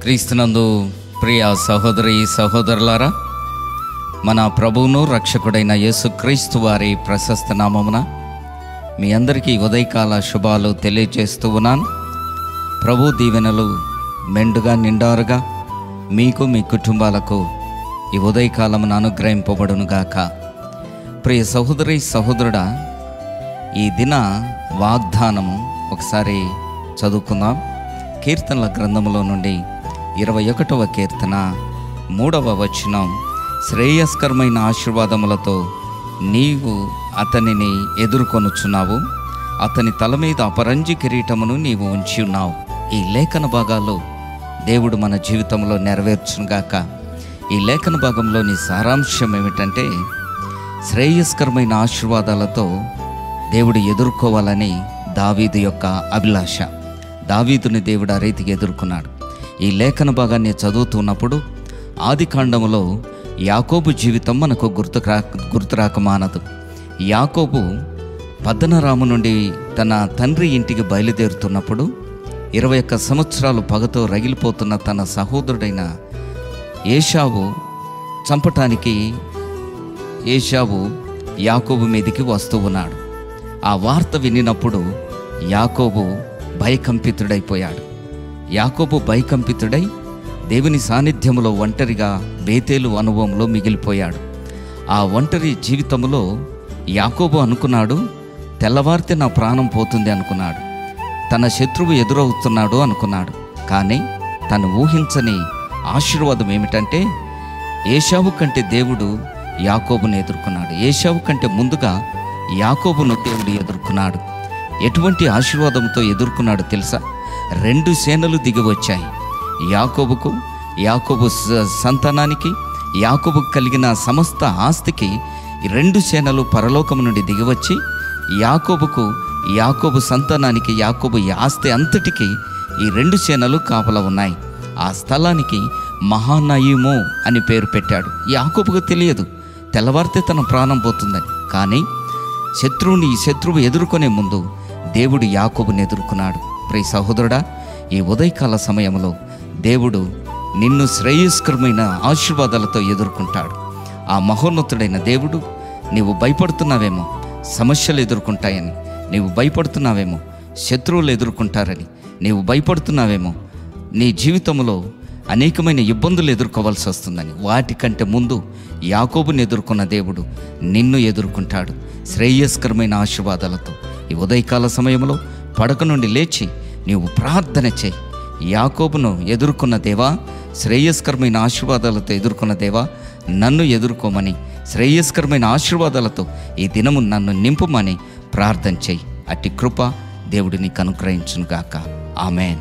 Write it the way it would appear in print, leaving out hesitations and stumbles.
క్రీస్తునందు ప్రియ సహోదరి సహోదరులారా, మన ప్రభువును రక్షకుడైన యేసుక్రీస్తు వారి ప్రశస్త నామమున మీ అందరికీ ఉదయకాల శుభాలు తెలియజేస్తూ ఉన్నాను. ప్రభు దీవెనలు మెండుగా నిండారుగా మీకు మీ కుటుంబాలకు ఈ ఉదయకాలమున అనుగ్రహింపబడునుగాక. ప్రియ సహోదరి సహోదరుడా, ఈ దిన వాగ్దానము ఒకసారి చదువుకుందాం. కీర్తనల గ్రంథములో నుండి 21వ కీర్తన 3వ వచనం. శ్రేయస్కరమైన ఆశీర్వాదములతో నీవు అతనిని ఎదుర్కొనుచున్నావు, అతని తల మీద అపరంజి కిరీటమును నీవు ఉంచి ఉన్నావు. ఈ లేఖన భాగాల్లో దేవుడు మన జీవితంలో నెరవేర్చునుగాక. ఈ లేఖన భాగంలోని సారాంశం ఏమిటంటే, శ్రేయస్కరమైన ఆశీర్వాదాలతో దేవుడు ఎదుర్కోవాలని దావీదు యొక్క అభిలాష. దావీదుని దేవుడు ఆ రీతికి ఎదుర్కొన్నాడు. ఈ లేఖన భాగాన్ని చదువుతున్నప్పుడు ఆదికాండములో యాకోబు జీవితం మనకు గుర్తురాక మానదు. యాకోబు పద్దనరాము నుండి తన తండ్రి ఇంటికి బయలుదేరుతున్నప్పుడు 21 సంవత్సరాలు పగతో రగిలిపోతున్న తన సహోదరుడైన ఏశావు చంపటానికి ఏశావు యాకోబు మీదికి వస్తూ ఉన్నాడు. ఆ వార్త వినినప్పుడు యాకోబు భయకంపితుడైపోయాడు. యాకోబు భయకంపితుడై దేవుని సాన్నిధ్యంలో ఒంటరిగా బేతేలు అనుభవంలో మిగిలిపోయాడు. ఆ ఒంటరి జీవితంలో యాకోబు అనుకున్నాడు, తెల్లవారితే నా ప్రాణం పోతుంది అనుకున్నాడు. తన శత్రువు ఎదురవుతున్నాడు అనుకున్నాడు. కానీ తను ఊహించని ఆశీర్వాదం ఏమిటంటే, ఏశావు కంటే దేవుడు యాకోబును ఎదుర్కొన్నాడు. ఏశావు కంటే ముందుగా యాకోబును దేవుడు ఎదుర్కొన్నాడు. ఎటువంటి ఆశీర్వాదంతో ఎదుర్కొన్నాడు తెలుసా? 2 సేనలు దిగి వచ్చాయి. యాకోబు సంతానానికి, యాకోబుకు కలిగిన సమస్త ఆస్తికి 2 సేనలు పరలోకము నుండి దిగివచ్చి యాకోబు సంతానానికి, యాకోబు ఆస్తి అంతటికి ఈ 2 సేనలు కాపలా ఉన్నాయి. ఆ స్థలానికి మహానయీము అని పేరు పెట్టాడు. యాకోబుకు తెలియదు తెల్లవారితే తన ప్రాణం పోతుందని. కానీ శత్రువు ఎదుర్కొనే ముందు దేవుడు యాకోబుని ఎదుర్కొన్నాడు. ప్రియ సహోదరుడా, ఈ ఉదయకాల సమయంలో దేవుడు నిన్ను శ్రేయస్కరమైన ఆశీర్వాదాలతో ఎదుర్కొంటాడు. ఆ మహోన్నతుడైన దేవుడు, నీవు భయపడుతున్నావేమో సమస్యలు ఎదుర్కొంటాయని, నీవు భయపడుతున్నావేమో శత్రువులు ఎదుర్కొంటారని, నీవు భయపడుతున్నావేమో నీ జీవితంలో అనేకమైన ఇబ్బందులు ఎదుర్కోవాల్సి వస్తుందని, వాటికంటే ముందు యాకోబుని ఎదుర్కొన్న దేవుడు నిన్ను ఎదుర్కొంటాడు శ్రేయస్కరమైన ఆశీర్వాదాలతో. ఈ ఉదయకాల సమయంలో పడక నుండి లేచి నీవు ప్రార్థన చేయి. యాకోబును ఎదుర్కొన్న దేవా, శ్రేయస్కరమైన ఆశీర్వాదాలతో ఎదుర్కొన్న దేవా, నన్ను ఎదుర్కోమని, శ్రేయస్కరమైన ఆశీర్వాదాలతో ఈ దినము నన్ను నింపుమని ప్రార్థన చేయి. అట్టి కృప దేవుడు నీకు అనుగ్రహించునుగాక. ఆమేన్.